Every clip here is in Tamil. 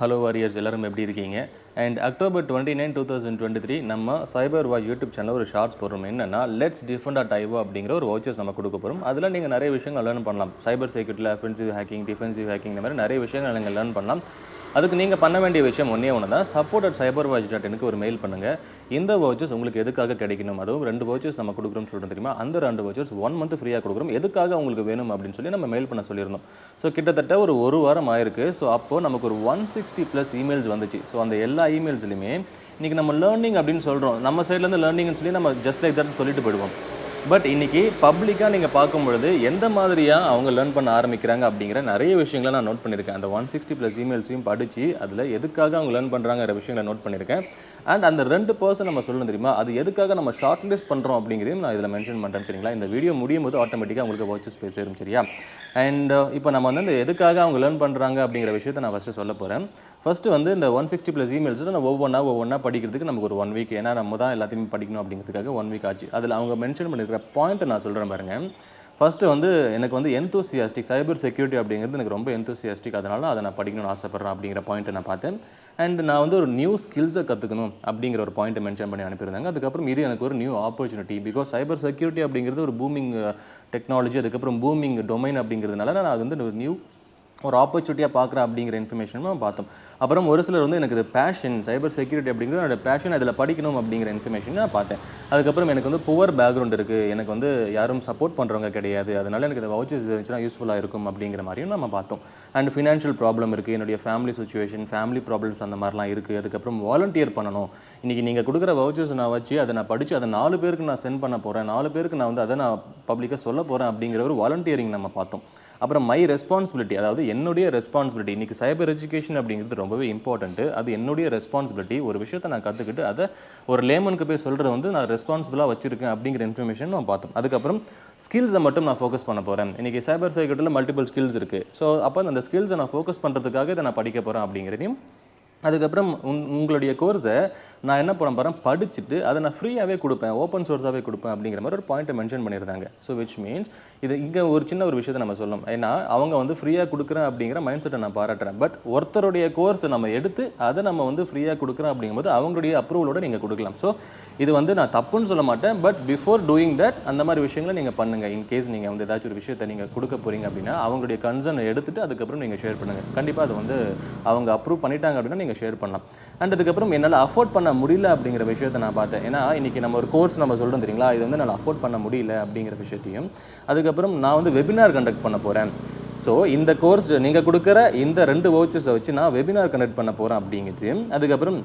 ஹலோ வாரியர்ஸ் எல்லாரும் எப்படி இருக்கீங்க? அண்ட் அக்டோபர் 29, 2023 நம்ம சைபர் வாய்ஸ் யூடியூப் சேனலில் ஒரு ஷார்ட்ஸ் போடுறோம். என்னன்னா லெட்ஸ் டிஃபெண்ட் டைவோ அப்படிங்கிற ஒரு வவுச்சர்ஸ் நம்ம கொடுக்க போகிறோம். அதில் நீங்கள் நிறைய விஷயங்கள் லேர்ன் பண்ணலாம். சைபர் செக்யூரிட்டியில் அஃபென்சிவ் ஹேக்கிங், டிஃபென்சிவ் ஹேக்கிங் இந்த மாதிரி நிறைய விஷயங்கள் நீங்கள் லேர்ன் பண்ணலாம். அதுக்கு நீங்கள் பண்ண வேண்டிய விஷயம் ஒன்றே ஒன்று தான். support@cybervoyage.in ஒரு மெயில் பண்ணுங்கள். இந்த வவுச்சர்ஸ் உங்களுக்கு எதுக்காக கிடைக்கணும், அதுவும் 2 வவுச்சர்ஸ் நம்ம கொடுக்குறோம்னு சொல்லிட்டு தெரியுமா, அந்த 2 வவுச்சர்ஸ் 1 மந்த் ஃப்ரீயாக கொடுக்குறோம். எதுக்காக உங்களுக்கு வேணும் அப்படின்னு சொல்லி நம்ம மெயில் பண்ண சொல்லியிருந்தோம். ஸோ கிட்டத்தட்ட ஒரு வாரம் ஆயிருக்கு. ஸோ அப்போது நமக்கு ஒரு 160+ இமெயில்ஸ் வந்துச்சு. ஸோ அந்த எல்லா இமெயில்ஸ்லையுமே இன்றைக்கி நம்ம லேர்னிங் அப்படின்னு சொல்கிறோம். நம்ம சைட்லேருந்து லேர்னிங்னு சொல்லி நம்ம ஜஸ்ட் லைக் தட் சொல்லிட்டு போயிடுவோம். பட் இன்றைக்கி பப்ளிக்காக நீங்கள் பார்க்கும்பொழுது எந்த மாதிரியாக அவங்க லேர்ன் பண்ண ஆரம்பிக்கிறாங்க அப்படிங்கிற நிறைய விஷயங்களை நான் நோட் பண்ணியிருக்கேன். அந்த 160+ இமெயில்ஸையும் படித்து அதில் எதுக்காக அவங்க லேர்ன் பண்ணுறாங்கிற விஷயங்களை நோட் பண்ணியிருக்கேன். அண்ட் அந்த 2% நம்ம சொல்லணும் தெரியுமா, அது எதுக்காக நம்ம ஷார்ட் லிஸ்ட் பண்ணுறோம் அப்படிங்கிறதையும் நான் இதில் மென்ஷன் பண்ணுறேன். சரிங்களா? இந்த வீடியோ முடியும் போது ஆட்டோமேட்டிக்காக உங்களுக்கு வாட்சஸ் பேச சேரும். சரியா? அண்ட் இப்போ நம்ம வந்து எதுக்காக அவங்க லேர்ன் பண்ணுறாங்க அப்படிங்கிற விஷயத்தை நான் ஃபஸ்ட்டு சொல்ல போகிறேன். ஃபஸ்ட்டு வந்து இந்த 160+ இமெயில்ஸில் நான் ஒவ்வொன்றா படிக்கிறதுக்கு நமக்கு ஒரு 1 வீக், ஏன்னா நம்ம தான் எல்லாத்தையுமே படிக்கணும் அப்படிங்கிறதுக்காக 1 வீக் ஆச்சு. அதில் அவங்க மென்ஷன் பண்ணியிருக்கிற பாயிண்ட்டை நான் சொல்கிறேன் பாருங்கள். ஃபஸ்ட்டு வந்து எனக்கு வந்து எந்தூசியாஸ்டிக் சைபர் செக்யூரிட்டி அப்படிங்கிறது எனக்கு ரொம்ப எந்தூசியாஸ்டிக், அதனால அதை நான் படிக்கணும்னு ஆசைப்பட்றேன் அப்படிங்கிற பாயிண்ட்டை நான் பார்த்தேன். அண்ட் நான் வந்து ஒரு நியூ ஸ்கில்ஸை கற்றுக்கணும் அப்படிங்கிற ஒரு பாயிண்ட்டை மென்ஷன் பண்ணி அனுப்பியிருந்தாங்க. அதுக்கப்புறம் இது எனக்கு ஒரு new opportunity, because cyber security அப்படிங்கிறது ஒரு பூமிங் டெக்னாலஜி, அதுக்கப்புறம் பூமிங் டொமைன் அப்படிங்கிறதுனால நான் அது வந்து ஒரு ஆப்பர்ச்சுனிட்டியாக பார்க்குறேன் அப்படிங்கிற இன்ஃபர்மேஷனும் பார்த்தோம். அப்புறம் ஒரு சிலர் வந்து எனக்கு இது பேஷன், சைபர் செக்யூரிட்டி அப்படிங்கிறது என்னோட பேஷன், அதில் படிக்கணும் அப்படிங்கிற இன்ஃபர்மேஷன் நான் பார்த்தேன். அதுக்கப்புறம் எனக்கு வந்து புவர் பேக்ரவுண்ட் இருக்குது, எனக்கு வந்து யாரும் சப்போர்ட் பண்ணுறவங்க கிடையாது, அதனால் எனக்கு இந்த வவுச்சர்ஸ் இருந்துச்சுன்னா யூஸ்ஃபுல்லாக இருக்கும் அப்படிங்கிற மாதிரியும் நம்ம பார்த்தோம். அண்ட் ஃபினான்ஷியல் ப்ராப்ளம் இருக்குது, என்னுடைய ஃபேமிலி சுச்சுவேஷன், ஃபேமிலி ப்ராப்ளம்ஸ் அந்த மாதிரிலாம் இருக்குது. அதுக்கப்புறம் வாலண்டியர் பண்ணணும். இன்றைக்கி நீங்கள் கொடுக்குற வவுச்சர்ஸ் நான் வச்சு அதை நான் படித்து அதை 4 பேருக்கு நான் சென்ட் பண்ண போகிறேன், 4 பேருக்கு நான் வந்து அதை நான் பப்ளிக்காக சொல்ல போகிறேன் அப்படிங்கிற ஒரு வாலண்டியரிங் நம்ம பார்த்தோம். அப்புறம் மை ரெஸ்பான்சிபிலிட்டி, அதாவது என்னுடைய ரெஸ்பான்சிபிலிட்டி. இன்றைக்கி சைபர் எஜுகேஷன் அப்படிங்கிறது ரொம்பவே இம்பார்ட்டன்ட்டு. அது என்னுடைய ரெஸ்பான்சிபிலிட்டி. ஒரு விஷயத்தை நான் கற்றுக்கிட்டு அதை ஒரு லேமனுக்கு போய் சொல்கிறது வந்து நான் ரெஸ்பான்சிபிளாக வச்சுருக்கேன் அப்படிங்கிற இன்ஃபர்மேஷன் நான் பார்த்தோம். அதுக்கப்புறம் ஸ்கில்ஸை மட்டும் நான் ஃபோக்கஸ் பண்ண போகிறேன். இன்றைக்கி சைபர் செக்யூரிட்டியில் மல்டிபிள் ஸ்கில்ஸ் இருக்குது. ஸோ அப்போ அந்த ஸ்கில்ஸை நான் ஃபோக்கஸ் பண்ணுறதுக்காக இதை நான் படிக்க போகிறேன் அப்படிங்கிறதையும், அதுக்கப்புறம் உங்களுடைய கோர்ஸை நான் என்ன பண்ண போகிறேன், படிச்சுட்டு அதை நான் ஃப்ரீயாகவே கொடுப்பேன், ஓப்பன் சோர்ஸாகவே கொடுப்பேன் அப்படிங்கிற மாதிரி ஒரு பாயிண்ட்டை மென்ஷன் பண்ணியிருந்தாங்க. ஸோ விச் மீன்ஸ் இது இங்கே ஒரு சின்ன ஒரு விஷயத்தை நம்ம சொல்லணும். ஏன்னா அவங்க வந்து ஃப்ரீயாக கொடுக்குறேன் அப்படிங்கிற மைண்ட் செட்டை நான் பாராட்டுறேன். பட் ஒருத்தருடைய கோர்ஸை நம்ம எடுத்து அதை நம்ம வந்து ஃப்ரீயாக கொடுக்குறோம் அப்படிங்கும்போது அவங்களுடைய அப்ரூவலோடு நீங்கள் கொடுக்கலாம். ஸோ இது வந்து நான் தப்புன்னு சொல்ல மாட்டேன். பட் பிஃபோர் டூயிங் தட் அந்த மாதிரி விஷயங்களை நீங்கள் பண்ணுங்கள். இன்கேஸ் நீங்கள் வந்து ஏதாச்சும் ஒரு விஷயத்தை நீங்கள் கொடுக்க போகிறீங்க அப்படின்னா அவங்களுடைய கன்சர்னை எடுத்துகிட்டு அதுக்கப்புறம் நீங்கள் ஷேர் பண்ணுங்கள். கண்டிப்பாக அது வந்து அவங்க அப்ரூவ் பண்ணிட்டாங்க அப்படின்னா நீங்கள் ஷேர் பண்ணலாம். அண்ட் அதுக்கப்புறம் என்னால் அஃபோர்ட் பண்ண முடியல அப்படிங்கிற விஷயத்தை நான் பார்த்தேன். ஏன்னா இன்றைக்கி நம்ம ஒரு கோர்ஸ் நம்ம சொல்கிறோம் தெரியுங்களா, இது வந்து என்னால் அஃபோர்ட் பண்ண முடியல அப்படிங்கிற விஷயத்தையும், அதுக்கப்புறம் நான் வந்து வெபினார் கண்டக்ட் பண்ண போகிறேன். ஸோ இந்த கோர்ஸ் நீங்கள் கொடுக்குற இந்த 2 வவுச்சர்ஸை வச்சு நான் வெபினார் கண்டக்ட் பண்ண போகிறேன் அப்படிங்கிறது. அதுக்கப்புறம்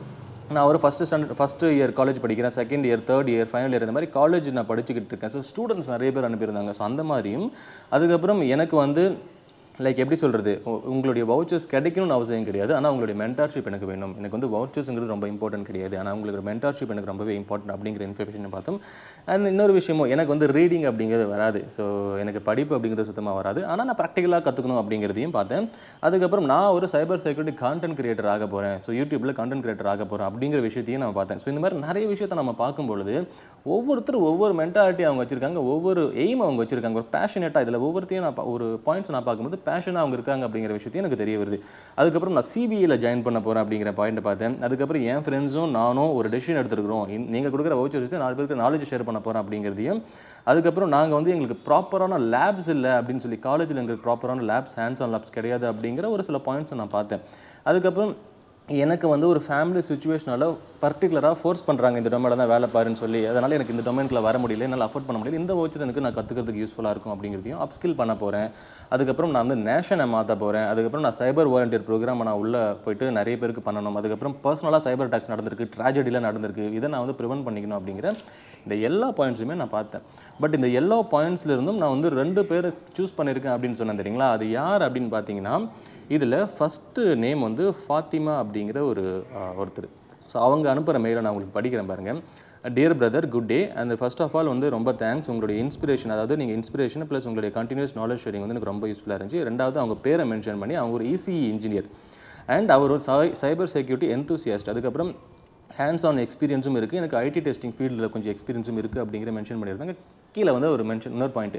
நான் ஒரு ஃபஸ்ட்டு இயர் காலேஜ் படிக்கிறேன், second year, third year, final year, இந்த மாதிரி காலேஜ் நான் படிச்சுக்கிட்டு இருக்கேன். ஸோ ஸ்டூடெண்ட்ஸ் நிறைய பேர் அனுப்பியிருந்தாங்க. ஸோ அந்த மாதிரியும் அதுக்கப்புறம் எனக்கு வந்து லைக் எப்படி சொல்கிறது, உங்களுடைய வவுச்சர்ஸ் கிடைக்கணும்னு அவசியம் கிடையாது, ஆனால் உங்களுடைய மென்டார்ஷிப் எனக்கு வேணும். எனக்கு வந்து வவுச்சர்ஸுங்கிறது ரொம்ப இம்பார்ட்டன்ட் கிடையாது, ஆனால் உங்களுக்கு மென்டார்ஷிப் எனக்கு ரொம்பவே இம்பார்ட்டன்ட் அப்படிங்கிற இன்ஃபர்மேஷனை பார்த்தோம். அண்ட் இன்னொரு விஷயமும், எனக்கு வந்து ரீடிங் அப்படிங்கிறது வராது. ஸோ எனக்கு படிப்பு அப்படிங்கிறது சுத்தமாக வராது, ஆனால் நான் ப்ராக்டிக்கலாக கற்றுக்கணும் அப்படிங்கிறதையும் பார்த்தேன். அதுக்கப்புறம் நான் ஒரு சைபர் செக்யூரிட்டி கான்டென்ட் கிரியேட்டர் ஆக போகிறேன், ஸோ யூடியூப்பில் கான்டென்ட் கிரியேட்டர் ஆக போகிறேன் அப்படிங்கிற விஷயத்தையும் நான் பார்த்தேன். ஸோ இந்த மாதிரி நிறைய விஷயத்தை நம்ம பார்க்கும்பொழுது ஒவ்வொருத்தரும் ஒவ்வொரு மென்டாலிட்டி அவங்க வச்சுருக்காங்க, ஒவ்வொரு எய்ம் அவங்க வச்சுருக்காங்க, ஒரு பேஷனேட்டாக. இதில் ஒவ்வொருத்தையும் நான் ஒரு பாயிண்ட்ஸ் நான் பார்க்கும்போது பேஷனாக அவங்க இருக்காங்க அப்படிங்கிற விஷயத்தையும் எனக்கு தெரிய வருது. அதுக்கப்புறம் நான் சிபிஐயில் ஜாயின் பண்ண போகிறேன் அப்படிங்கிற பாயிண்ட்டை பார்த்தேன். அதுக்கப்புறம் என் ஃப்ரெண்ட்ஸும் நானும் ஒரு டெசிஷன் எடுத்துருக்கிறோம், நீங்கள் கொடுக்குற வவுச்சர் வச்சு 4 பேருக்கு நாலேஜ் ஷேர் பண்ண போகிறேன் அப்படிங்கிறதையும், அதுக்கப்புறம் நாங்கள் வந்து எங்களுக்கு ப்ராப்பரான லேப்ஸ் இல்லை அப்படின்னு சொல்லி, காலேஜில் எங்களுக்கு ப்ராப்பரான லேப்ஸ், ஹேண்ட்ஸ் ஆன் லேப்ஸ் கிடையாது அப்படிங்கிற ஒரு சில பாயிண்ட்ஸை நான் பார்த்தேன். அதுக்கப்புறம் எனக்கு வந்து ஒரு ஃபேமிலி சுச்சுவேஷனால் பர்டிகுலராக ஃபோர்ஸ் பண்ணுறாங்க, இந்த டொமைனில் தான் வேலை பாருன்னு சொல்லி, அதனால் எனக்கு இந்த டொமைனில் வர முடியல, என்னால் அஃபோர்ட் பண்ண முடியல, இந்த வவுச்சர் எனக்கு நான் கற்றுக்கிறதுக்கு யூஸ்ஃபுல்லாக இருக்கும் அப்படிங்கிறதையும் அப்ஸ்கில் பண்ண போகிறேன். அதுக்கப்புறம் நான் வந்து நேஷனை மாற்ற போகிறேன். அதுக்கப்புறம் நான் சைபர் வாலண்டியர் ப்ரோக்ராம் நான் உள்ளே போயிட்டு நிறைய பேருக்கு பண்ணணும். அதுக்கப்புறம் பர்சனலாக சைபர் அட்டாக்ஸ் நடந்திருக்கு, ட்ராஜடிலாம் நடந்திருக்கு, இதை நான் வந்து ப்ரிவென்ட் பண்ணிக்கணும் அப்படிங்கிற இந்த எல்லா பாயிண்ட்ஸுமே நான் பார்த்தேன். பட் இந்த எல்லா பாயிண்ட்ஸ்லேருந்தும் நான் வந்து 2 பேரை சூஸ் பண்ணியிருக்கேன் அப்படின்னு சொன்னேன் தெரியுங்களா, அது யார் அப்படின்னு பார்த்தீங்கன்னா, இதில் ஃபஸ்ட்டு நேம் வந்து ஃபாத்திமா அப்படிங்கிற ஒருத்தர். ஸோ அவங்க அனுப்புகிற மெயிலை நான் உங்களுக்கு படிக்கிறேன் பாருங்கள். Dear brother, good day. And first of all வந்து ரொம்ப தேங்க்ஸ், உங்களுடைய இன்ஸ்பிரேஷன், அதாவது நீங்கள் இன்ஸ்பிரேஷன் ப்ளஸ் உங்களுடைய கண்டினியூஸ் நாலேஜ் ஷேரிங் வந்து எனக்கு ரொம்ப யூஸ்ஃபுல்லாக இருந்துச்சு. ரெண்டாவது அவங்க பேரை மென்ஷன் பண்ணி அவங்க ஒரு இசிஇ இன்ஜினியர் அண்ட் அவர் ஒரு சைபர் செக்யூரிட்டி எந்தூசியாஸ்ட், அதுக்கப்புறம் ஹேண்ட்ஸ் ஆன் எக்ஸ்பீரியன்ஸும் இருக்குது, எனக்கு ஐடி டெஸ்டிங் ஃபீல்டில் கொஞ்சம் எக்ஸ்பீரியன்ஸும் இருக்குது அப்படிங்கிற மென்ஷன் பண்ணியிருந்தாங்க. கீழே வந்து ஒரு இன்னொரு பாயிண்ட்,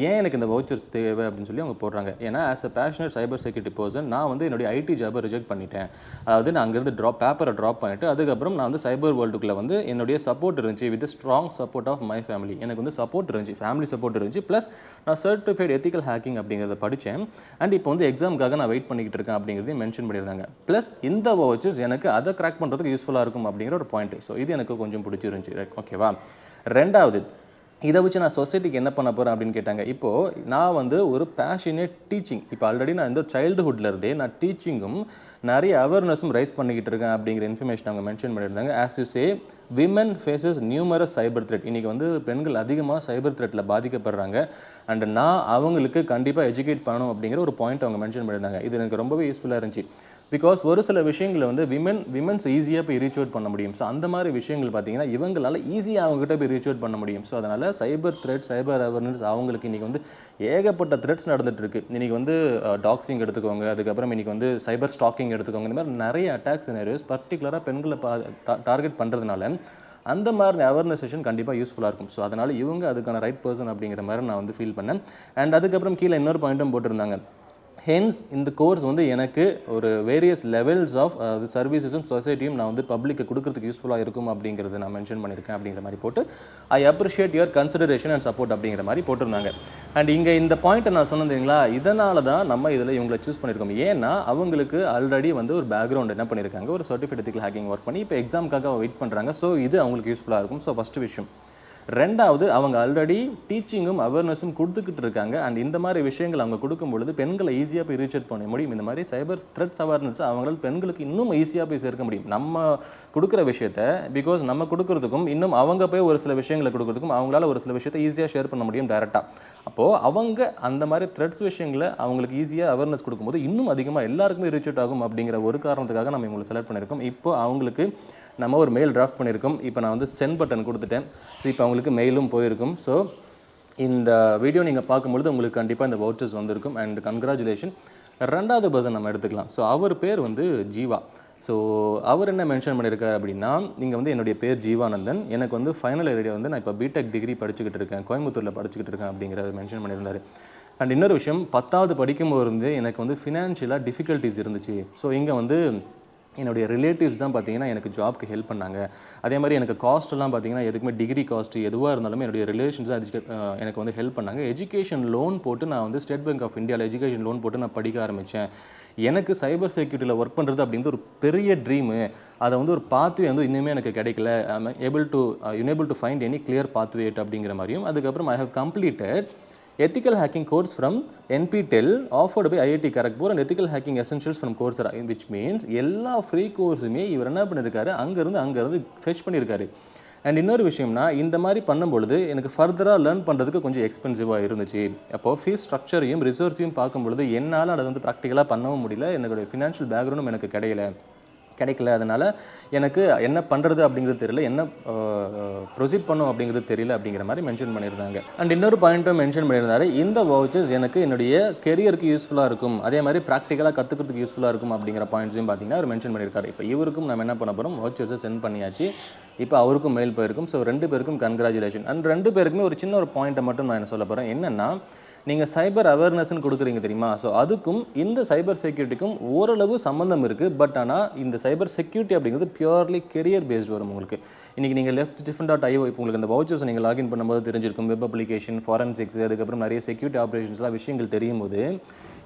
ஏன் எனக்கு இந்த வவுச்சர்ஸ் தேவை அப்படின்னு சொல்லி அவங்க போடுறாங்க. ஏன்னா as a passionate cyber security person நான் வந்து என்னுடைய ஐடி ஜாபை ரிஜெக்ட் பண்ணிட்டேன். அதாவது நான் அங்கேருந்து பேப்பரை ட்ராப் பண்ணிட்டு அதுக்கப்புறம் நான் வந்து சைபர் வேர்ல்டுக்குள்ளே வந்து என்னுடைய சப்போர்ட் இருந்துச்சு, with strong support of my family. எனக்கு வந்து சப்போர்ட் இருந்துச்சு, ஃபேமிலி சப்போர்ட் இருந்துச்சு, ப்ளஸ் நான் சர்டிஃபைட் எத்திக்கல் ஹேக்கிங் அப்படிங்கிறத படித்தேன். அண்ட் இப்போ வந்து எக்ஸாமுக்காக நான் வெயிட் பண்ணிக்கிட்டு இருக்கேன் அப்படிங்கிறதையும் மென்ஷன் பண்ணியிருந்தாங்க. ப்ளஸ் இந்த வவுச்சர்ஸ் எனக்கு அதை கிராக் பண்ணுறதுக்கு யூஸ்ஃபுல்லாக இருக்கும் அப்படிங்கிற ஒரு பாயிண்ட். ஸோ இது எனக்கு கொஞ்சம் பிடிச்சிருந்துச்சு. ஓகேவா? ரெண்டாவது, இதை வச்சு நான் சொசைட்டிக்கு என்ன பண்ண போகிறேன் அப்படின்னு கேட்டாங்க. இப்போது நான் வந்து ஒரு பேஷனேட் டீச்சிங், இப்போ ஆல்ரெடி நான் இந்த சைல்டுஹுட்லேருந்தே நான் டீச்சிங்கும் நிறைய அவேர்னஸும் ரைஸ் பண்ணிக்கிட்டு இருக்கேன் அப்படிங்கிற இன்ஃபர்மேஷன் அவங்க மென்ஷன் பண்ணியிருந்தாங்க. As you say, women faces numerous cyber threat. இன்றைக்கி வந்து பெண்கள் அதிகமாக சைபர் த்ரெட்டில் பாதிக்கப்படுறாங்க. அண்ட் நான் அவங்களுக்கு கண்டிப்பாக எஜுகேட் பண்ணணும் அப்படிங்கிற ஒரு பாயிண்ட் அவங்க மென்ஷன் பண்ணியிருந்தாங்க. இது எனக்கு ரொம்பவே யூஸ்ஃபுல்லாக இருந்துச்சு. பிகாஸ் ஒரு சில விஷயங்களை வந்து விமன்ஸ் ஈஸியாக போய் ரீச் அவுட் பண்ண முடியும். ஸோ அந்த மாதிரி விஷயங்கள் பார்த்தீங்கன்னா இவங்களால் ஈஸியாக அவங்ககிட்ட போய் ரீச் அவுட் பண்ண முடியும். ஸோ அதனால் சைபர் த்ரெட், சைபர் அவேர்னஸ் அவங்களுக்கு இன்றைக்கி வந்து ஏகப்பட்ட த்ரெட்ஸ் நடந்துட்டு இருக்கு. இன்றைக்கி வந்து டாக்ஸிங் எடுத்துக்கோங்க, அதுக்கப்புறம் இன்றைக்கி வந்து சைபர் ஸ்டாக்கிங் எடுத்துக்கோங்க. இந்த மாதிரி நிறைய அட்டாக்ஸ் சினாரியோஸ் பர்டிகுலராக பெண்களை டார்கெட் பண்ணுறதுனால அந்த மாதிரி அவேர்னஸ் செஷன் கண்டிப்பாக யூஸ்ஃபுல்லாக இருக்கும். ஸோ அதனால் இவங்க அதுக்கான ரைட் பர்சன் அப்படிங்கிற மாதிரி நான் வந்து ஃபீல் பண்ணேன். அண்ட் அதுக்கப்புறம் கீழே இன்னொரு பாயிண்ட்டும் போட்டிருந்தாங்க. ஹென்ஸ் இந்த கோர்ஸ் வந்து எனக்கு ஒரு வேரியஸ் லெவல்ஸ் ஆஃப் சர்வீசஸும் சொசைட்டியும் நான் வந்து பப்ளிக்கு கொடுக்கறதுக்கு யூஸ்ஃபுல்லாக இருக்கும் அப்படிங்கிறத நான் மென்ஷன் பண்ணியிருக்கேன் அப்படிங்கிற மாதிரி போட்டு, I appreciate your consideration and support அப்படிங்கிற மாதிரி போட்டிருந்தாங்க. அண்ட் இங்கே இந்த பாயிண்ட்டை நான் சொன்னீங்களா, இதனால தான் நம்ம இதில் இவங்களை சூஸ் பண்ணியிருக்கோம். ஏன்னா அவங்களுக்கு ஆல்ரெடி வந்து ஒரு பேக்ரவுண்ட் என்ன பண்ணியிருக்காங்க, ஒரு சர்டிஃபிகேட் எத்திக்கல் ஹேக்கிங் ஒர்க் பண்ணி இப்போ எக்ஸாமுக்காக வெயிட் பண்ணுறாங்க. ஸோ இது அவங்களுக்கு யூஸ்ஃபுல்லாக இருக்கும். ஸோ ஃபஸ்ட்டு விஷயம். ரெண்டாவது, அவங்க ஆல்ரெடி டீச்சிங்கும் அவேர்னஸும் கொடுத்துக்கிட்டு இருக்காங்க. அண்ட் இந்த மாதிரி விஷயங்கள் அவங்க கொடுக்கும் பொழுது பெண்களை ஈஸியாக போய் ரீச் அவுட் பண்ண முடியும். இந்த மாதிரி சைபர் த்ரெட்ஸ் அவேர்னஸ் அவங்களால் பெண்களுக்கு இன்னும் ஈஸியாக போய் சேர்க்க முடியும். நம்ம கொடுக்குற விஷயத்த, பிகாஸ் நம்ம கொடுக்குறதுக்கும் இன்னும் அவங்க போய் ஒரு சில விஷயங்களை கொடுக்குறதுக்கும் அவங்களால ஒரு சில விஷயத்தை ஈஸியாக ஷேர் பண்ண முடியும் டைரெக்டாக. அப்போது அவங்க அந்த மாதிரி த்ரெட்ஸ் விஷயங்களை அவங்களுக்கு ஈஸியாக அவேர்னஸ் கொடுக்கும்போது இன்னும் அதிகமாக எல்லாருக்குமே ரீச் அவுட் ஆகும் அப்படிங்கிற ஒரு காரணத்துக்காக நம்ம இவங்களை செலக்ட் பண்ணியிருக்கோம். இப்போ அவங்களுக்கு நம்ம ஒரு மெயில் டிராஃப்ட் பண்ணியிருக்கோம். இப்போ நான் வந்து சென்ட் பட்டன் கொடுத்துட்டேன். ஸோ இப்போ அவங்களுக்கு மெயிலும் போயிருக்கும். ஸோ இந்த வீடியோ நீங்கள் பார்க்கும்பொழுது உங்களுக்கு கண்டிப்பாக இந்த வவுச்சர்ஸ் வந்திருக்கும். And congratulation. ரெண்டாவது பர்சன் நம்ம எடுத்துக்கலாம். ஸோ அவர் பேர் வந்து ஜீவா. ஸோ அவர் என்ன மென்ஷன் பண்ணியிருக்காரு அப்படின்னா, நீங்கள் வந்து என்னுடைய பேர் ஜீவானந்தன், எனக்கு வந்து ஃபைனல் இயர் வந்து நான் இப்போ பிடெக் டிகிரி படிச்சுக்கிட்டு இருக்கேன், கோயம்புத்தூரில் படிச்சுக்கிட்டு இருக்கேன் அப்படிங்கிறத மென்ஷன் பண்ணியிருந்தார். அண்ட் இன்னொரு விஷயம், 10வது படிக்கும்போது இருந்தே எனக்கு வந்து ஃபினான்ஷியலாக டிஃபிகல்ட்டிஸ் இருந்துச்சு. ஸோ இங்கே வந்து என்னுடைய ரிலேட்டிவ்ஸ் தான் பார்த்தீங்கன்னா எனக்கு ஜாப்க்கு ஹெல்ப் பண்ணாங்க. அதே மாதிரி எனக்கு காஸ்ட்லாம் பார்த்தீங்கன்னா எதுக்குமே டிகிரி காஸ்ட் எதுவாக இருந்தாலுமே என்னுடைய ரிலேஷன்ஸ் தான் எனக்கு வந்து ஹெல்ப் பண்ணாங்க. எஜுகேஷன் லோன் போட்டு நான் வந்து ஸ்டேட் பேங்க் ஆஃப் இந்தியாவில் எஜுகேஷன் லோன் போட்டு நான் படிக்க ஆரம்பித்தேன். எனக்கு சைபர் செக்யூரிட்டியில் ஒர்க் பண்ணுறது அப்படிங்கிறது ஒரு பெரிய ட்ரீமு. அதை வந்து ஒரு பாத்வே வந்து இன்னுமே எனக்கு கிடைக்கல. Unable to find any clear pathway அப்படிங்கிற மாதிரியும், அதுக்கப்புறம் I have completed ethical hacking course from NPTEL offered by IIT Kharagpur and ethical hacking essentials from Coursera, which means எல்லா ஃப்ரீ கோர்ஸுமே இவர் என்ன பண்ணியிருக்காரு, அங்கேருந்து ஃபெச் பண்ணியிருக்காரு. அண்ட் இன்னொரு விஷயம்னா, இந்த மாதிரி பண்ணும்பொழுது எனக்கு ஃபர்தராக லேர்ன் பண்ணுறதுக்கு கொஞ்சம் எக்ஸ்பென்சிவாக இருந்துச்சு. அப்போது ஃபீஸ் ஸ்ட்ரக்சரையும் ரிசோர்ஸையும் பார்க்கும்பொழுது என்னால் அதை வந்து ப்ராக்டிக்கலாக பண்ணவும் முடியல. என்னுடைய ஃபினான்ஷியல் பேக்ரவுண்டும் எனக்கு கிடைக்கல. அதனால் எனக்கு என்ன பண்ணுறது அப்படிங்கிறது தெரியல, என்ன ப்ரொசீட் பண்ணும் அப்படிங்கிறது தெரியல அப்படிங்கிற மாதிரி மென்ஷன் பண்ணியிருந்தாங்க. அண்ட் இன்னொரு பாயிண்ட்டும் மென்ஷன் பண்ணியிருந்தாரு, இந்த வவுச்சர்ஸ் எனக்கு என்னுடைய கெரியருக்கு யூஸ்ஃபுல்லாக இருக்கும், அதே மாதிரி ப்ராக்டிக்கலாக கற்றுக்கிறதுக்கு யூஸ்ஃபுல்லாக இருக்கும் அப்படிங்கிற பாயிண்ட்ஸையும் பார்த்தீங்கன்னா அவர் மென்ஷன் பண்ணியிருக்காரு. இப்போ இவருக்கும் நம்ம என்ன பண்ண போகிறோம், வவுச்சர்ஸை சென்ட் பண்ணியாச்சு. இப்போ அவருக்கும் மெயில் போயிருக்கும். ஸோ 2 பேருக்கும் கங்க்ராச்சுலேஷன். அண்ட் 2 பேருக்குமே ஒரு சின்ன ஒரு பாயிண்ட்டை மட்டும் நான் என்ன சொல்ல போகிறேன், என்னென்னா, நீங்கள் சைபர் அவேர்னஸ்ன்னு கொடுக்குறீங்க தெரியுமா, ஸோ அதுக்கும் இந்த சைபர் செக்யூரிட்டிக்கும் ஓரளவு சம்மந்தம் இருக்குது. பட் ஆனால் இந்த சைபர் செக்யூரிட்டி அப்படிங்கிறது பியூர்லி கெரியர் பேஸ்ட் வரும் உங்களுக்கு. இன்றைக்கி நீங்கள் LetsDefend.io இப்போ உங்களுக்கு இந்த வவுச்சர்ஸ் நீங்கள் லாகின் பண்ணும்போது தெரிஞ்சிருக்கும். வெப் அப்ளிகேஷன், ஃபாரன்சிக்ஸ், அதுக்கப்புறம் நிறைய செக்யூரிட்டி ஆப்ரேஷன்ஸ்லாம் விஷயங்கள் தெரியும் போது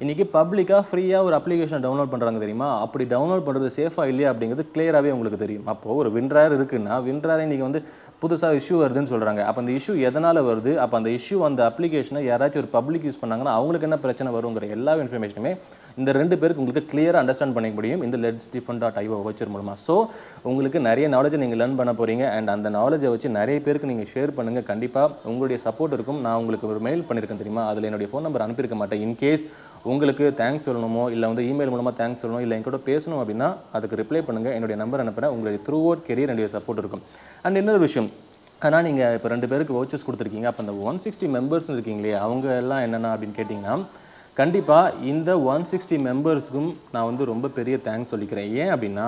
இன்றைக்கி பப்ளிக்காக ஃப்ரீயாக ஒரு அப்ளிகேஷன் டவுன்லோட் பண்ணுறாங்க தெரியுமா, அப்படி டவுன்லோட் பண்ணுறது சேஃபாக இல்லையா அப்படிங்கிறது கிளியராகவே உங்களுக்கு தெரியும். அப்போது ஒரு வின்ரேர் இருக்குன்னா, வின்ரேரை இன்றைக்கி வந்து புதுசாக இஷ்யூ வருதுன்னு சொல்கிறாங்க. அப்போ அந்த இஷ்யூ எதனால் வருது, அப்போ அந்த இஷ்யூ அந்த அப்ளிகேஷனை யாராச்சும் ஒரு பப்ளிக் யூஸ் பண்ணாங்கன்னா அவங்களுக்கு என்ன பிரச்சனை வருங்கிற எல்லா இன்ஃபர்மேஷனுமே இந்த 2 பேருக்கு உங்களுக்கு கிளியராக அண்டர்ஸ்டாண்ட் பண்ணிக்க முடியும் இந்த LetsDefend.io வவுச்சர் மூலமாக. ஸோ உங்களுக்கு நிறைய நாலேஜை நீங்கள் லேர்ன் பண்ண போகிறீங்க. அண்ட் அந்த நாலேஜை வச்சு நிறைய பேருக்கு நீங்கள் ஷேர் பண்ணுங்கள். கண்டிப்பாக உங்களுடைய சப்போர்ட் இருக்கும். நான் உங்களுக்கு ஒரு மெயில் பண்ணியிருக்கேன் தெரியுமா, அதில் என்னுடைய ஃபோன் நம்பர் அனுப்பியிருக்க மாட்டேன். இன்கேஸ் உங்களுக்கு தேங்க்ஸ் சொல்லணுமோ, இல்லை வந்து இமெயில் மூலமாக தேங்க்ஸ் சொல்லணும், இல்லை என்கூட பேசணும் அப்படின்னா அதுக்கு ரிப்ளை பண்ணுங்கள். என்னுடைய நம்பர் அனுப்புகிறேன். உங்களுடைய த்ரூ அவுட் கெரியர் என்னுடைய சப்போர்ட் இருக்கும். அண்ட் இன்னொரு விஷயம், ஆனால் நீங்கள் இப்போ 2 பேருக்கு வவுச்சர்ஸ் கொடுத்துருக்கீங்க. அப்போ அந்த 160 மெம்பர்ஸ்னு இருக்கீங்களே, அவங்க எல்லாம் என்னென்னா அப்படின்னு கேட்டிங்கன்னா, கண்டிப்பாக இந்த 160 மெம்பர்ஸுக்கும் நான் வந்து ரொம்ப பெரிய தேங்க்ஸ் சொல்லிக்கிறேன். ஏன் அப்படின்னா,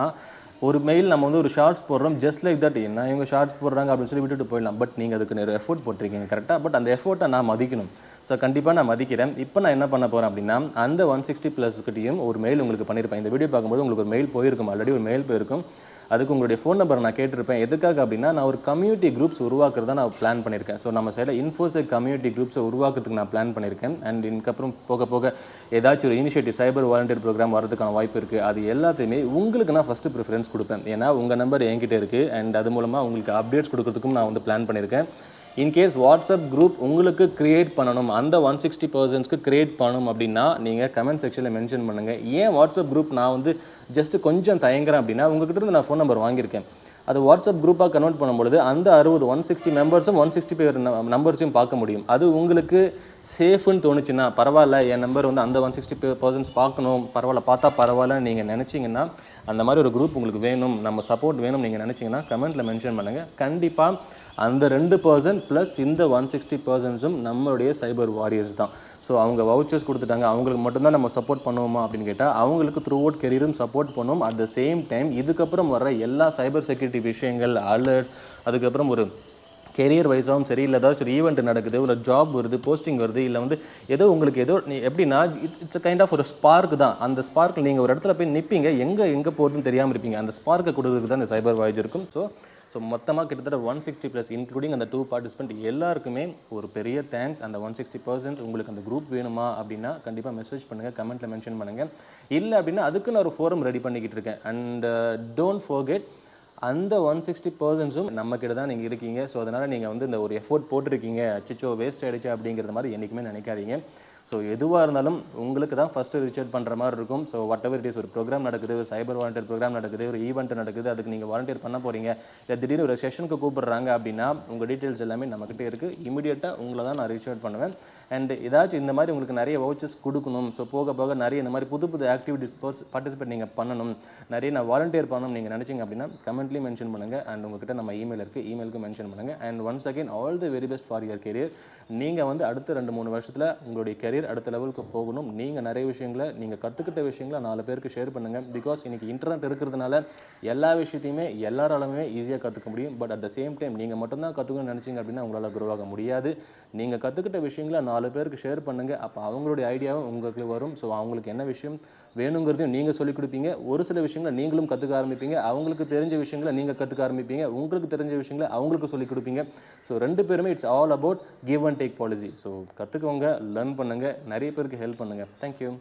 ஒரு மெயில் நம்ம வந்து ஒரு ஷார்ட்ஸ் போடுறோம் ஜஸ்ட் லைக் தட், என்ன இவங்க ஷார்ட்ஸ் போடுறாங்க அப்படின்னு சொல்லி விட்டுட்டு போயிடலாம். பட் நீங்கள் அதுக்கு நிறைய எஃபோர்ட் போட்டிருக்கீங்க கரெக்டாக. பட் அந்த எஃபோர்ட்டை நான் மதிக்கணும். ஸோ கண்டிப்பாக நான் மதிக்கிறேன். இப்போ நான் என்ன பண்ண போகிறேன் அப்படின்னா, அந்த 160 ப்ளஸ்கிட்டையும் ஒரு மெயில் உங்களுக்கு பண்ணியிருப்பேன். இந்த வீடியோ பார்க்கும்போது உங்களுக்கு ஒரு மெயில் போயிருக்கும், ஆல்ரெடி ஒரு மெயில் போயிருக்கும். அதுக்கு உங்களுடைய ஃபோன் நம்பரை நான் கேட்டிருப்பேன். எதுக்காக அப்படின்னா, நான் ஒரு கம்யூனிட்டி குரூப்ஸ் உருவாக்குறதா நான் பிளான் பண்ணியிருக்கேன். ஸோ நம்ம சைடில் இன்ஃபோசெக் கம்யூனிட்டி குரூப்ஸை உருவாக்குறதுக்கு நான் பிளான் பண்ணியிருக்கேன். அண்ட் இதுக்கப்புறம் போக போக ஏதாச்சும் ஒரு இனிஷியேட்டிவ் சைபர் வாலண்டியர் ப்ரோக்ராம் வரதுக்கான வாய்ப்பு இருக்குது. அது எல்லாத்தையுமே உங்களுக்கு நான் ஃபஸ்ட்டு ப்ரிஃபரன்ஸ் கொடுப்பேன். ஏன்னா உங்கள் நம்பர் என்கிட்ட இருக்குது. அண்ட் அது மூலமாக உங்களுக்கு அப்டேட்ஸ் கொடுக்கறதுக்கும் நான் வந்து பிளான் பண்ணியிருக்கேன். இன்கேஸ் வாட்ஸ்அப் குரூப் உங்களுக்கு கிரியேட் பண்ணணும், அந்த 160 பர்சன்ஸ்க்கு கிரியேட் பண்ணணும் அப்படின்னா நீங்கள் கமெண்ட் செக்ஷனில் மென்ஷன் பண்ணுங்கள். ஏன் வாட்ஸ்அப் குரூப் நான் வந்து ஜஸ்ட்டு கொஞ்சம் தயங்குறேன் அப்படின்னா, உங்ககிட்ட இருந்து நான் ஃபோன் நம்பர் வாங்கியிருக்கேன். அது வாட்ஸ்அப் குரூப்பாக கன்வெர்ட் பண்ணும்பொழுது அந்த 160 மெம்பர்ஸும் 160 பேர் நம்பர்ஸையும் பார்க்க முடியும். அது உங்களுக்கு சேஃப்னு தோணுச்சுன்னா, பரவாயில்ல என் நம்பர் வந்து அந்த 160 பர்சன்ஸ் பார்க்கணும், பரவாயில்ல பார்த்தா பரவாயில்லன்னு நீங்கள் நினச்சிங்கன்னா, அந்த மாதிரி ஒரு குரூப் உங்களுக்கு வேணும், நம்ம சப்போர்ட் வேணும் நீங்கள் நினச்சிங்கன்னா கமெண்ட்டில் மென்ஷன் பண்ணுங்கள். கண்டிப்பாக அந்த 2% ப்ளஸ் இந்த 160 பர்சன்ஸும் நம்மளுடைய சைபர் வாரியர்ஸ் தான். ஸோ அவங்க வவுச்சர்ஸ் கொடுத்துட்டாங்க, அவங்களுக்கு மட்டும்தான் நம்ம சப்போர்ட் பண்ணுவோமா அப்படின்னு கேட்டால், அவங்களுக்கு த்ரூ அவுட் கெரியரும் சப்போர்ட் பண்ணுவோம். அட் த சேம் டைம் இதுக்கப்புறம் வர எல்லா சைபர் செக்யூரிட்டி விஷயங்கள், அலர்ட்ஸ், அதுக்கப்புறம் ஒரு கெரியர் வைஸாகவும் சரி, இல்லை ஏதாச்சும் ஒரு ஈவெண்ட் நடக்குது, ஒரு ஜாப் வருது, போஸ்டிங் வருது, இல்லை வந்து ஏதோ உங்களுக்கு ஏதோ எப்படின்னா இட்ஸ் கைண்ட் ஆஃப் ஒரு ஸ்பார்க் தான். அந்த ஸ்பார்க்கில் நீங்கள் ஒரு இடத்துல போய் நிற்பீங்க, எங்கே போகிறதுன்னு தெரியாமல் இருப்பீங்க. அந்த ஸ்பார்க்கை கொடுக்குறது தான் இந்த சைபர் வாயேஜ் இருக்கும். ஸோ மொத்தமாக கிட்டத்தட்ட 160 ப்ளஸ் இன்க்ளூடிங் அந்த 2 பார்ட்டிசிபெண்ட் எல்லாருக்குமே ஒரு பெரிய தேங்க்ஸ். அந்த 160% உங்களுக்கு அந்த குரூப் வேணுமா அப்படின்னா கண்டிப்பாக மெசேஜ் பண்ணுங்கள், கமெண்ட்டில் மென்ஷன் பண்ணுங்கள். இல்லை அப்படின்னா அதுக்கு நான் ஒரு ஃபோரம் ரெடி பண்ணிக்கிட்டு இருக்கேன். அண்ட் டோன்ட் ஃபர்கெட், அந்த 160%ம் நம்மக்கிட்ட தான் நீங்கள் இருக்கீங்க. ஸோ அதனால் நீங்கள் வந்து இந்த ஒரு எஃபோர்ட் போட்டிருக்கீங்க, அச்சோ வேஸ்ட் ஆகிடுச்சு அப்படிங்கிற மாதிரி என்றைக்குமே நினைக்காதீங்க. ஸோ எதுவாக இருந்தாலும் உங்களுக்கு தான் ஃபஸ்ட்டு ரிச்சர்ட் பண்ணுற மாதிரி இருக்கும். So what ever it is, ஒரு ப்ரோக்ராம் நடக்குது, ஒரு சைபர் வாலண்டியர் ப்ரோக்ராம் நடக்குது, ஒரு ஈவெண்ட் நடக்குது, அதுக்கு நீங்கள் வாலண்டியர் பண்ண போகிறீங்க, இல்லை திடீர்னு ஒரு செஷனுக்கு கூப்பிடுறாங்க அப்படின்னா உங்கள் டீட்டெயில்ஸ் எல்லாமே நம்மக்கிட்ட இருக்குது. இமீடியட்டாக உங்களை தான் நான் ரிச்சர்ட் பண்ணுவேன். அண்ட் ஏதாச்சும் இந்த மாதிரி உங்களுக்கு நிறைய வவுச்சர்ஸ் கொடுக்கணும், ஸோ போக போக நிறைய இந்த மாதிரி புது ஆக்டிவிட்டிஸ் பார்ட்டிசிபேட் நீங்கள் பண்ணணும், நிறைய நான் வாலண்டியர் பண்ணணும் நீங்கள் நினச்சிங்க அப்படின்னா கமெண்ட்லேயும் மென்ஷன் பண்ணுங்கள். அண்ட் உங்கள்கிட்ட நம்ம இமெயில் இருக்குது, இமெயிலுக்கு மென்ஷன் பண்ணுங்கள். And once again all the very best for your career. நீங்கள் வந்து அடுத்த 2-3 வருஷத்தில் உங்களுடைய கெரியர் அடுத்த லெவலுக்கு போகணும். நீங்கள் நிறைய விஷயங்களை, நீங்கள் கற்றுக்கிட்ட விஷயங்களை 4 பேருக்கு ஷேர் பண்ணுங்கள். பிகாஸ் இன்றைக்கி இன்டர்நெட் இருக்கிறதுனால எல்லா விஷயத்தையுமே எல்லாராலுமே ஈஸியாக கற்றுக்க முடியும். But at the same time நீங்கள் மட்டும்தான் கற்றுக்கணும்னு நினச்சிங்க அப்படின்னா உங்களால் குரோ ஆக முடியாது. நீங்கள் கற்றுக்கிட்ட விஷயங்களை 4 பேருக்கு ஷேர் பண்ணுங்கள். அப்போ அவங்களுடைய ஐடியாவும் உங்களுக்கு வரும். ஸோ அவங்களுக்கு என்ன விஷயம் வேணுங்கிறதையும் நீங்கள் சொல்லிக் கொடுப்பீங்க. ஒரு சில விஷயங்களை நீங்களும் கற்றுக்க ஆரம்பிப்பீங்க. அவங்களுக்கு தெரிஞ்ச விஷயங்களை நீங்கள் கற்றுக்க ஆரம்பிப்பீங்க. உங்களுக்கு தெரிஞ்ச விஷயங்களை அவங்களுக்கு சொல்லிக் கொடுப்பீங்க. ஸோ 2 பேருமே it's all about give and take policy. So கற்றுக்கவங்க, லேர்ன் பண்ணுங்கள், நிறைய பேருக்கு ஹெல்ப் பண்ணுங்கள். தேங்க்யூ.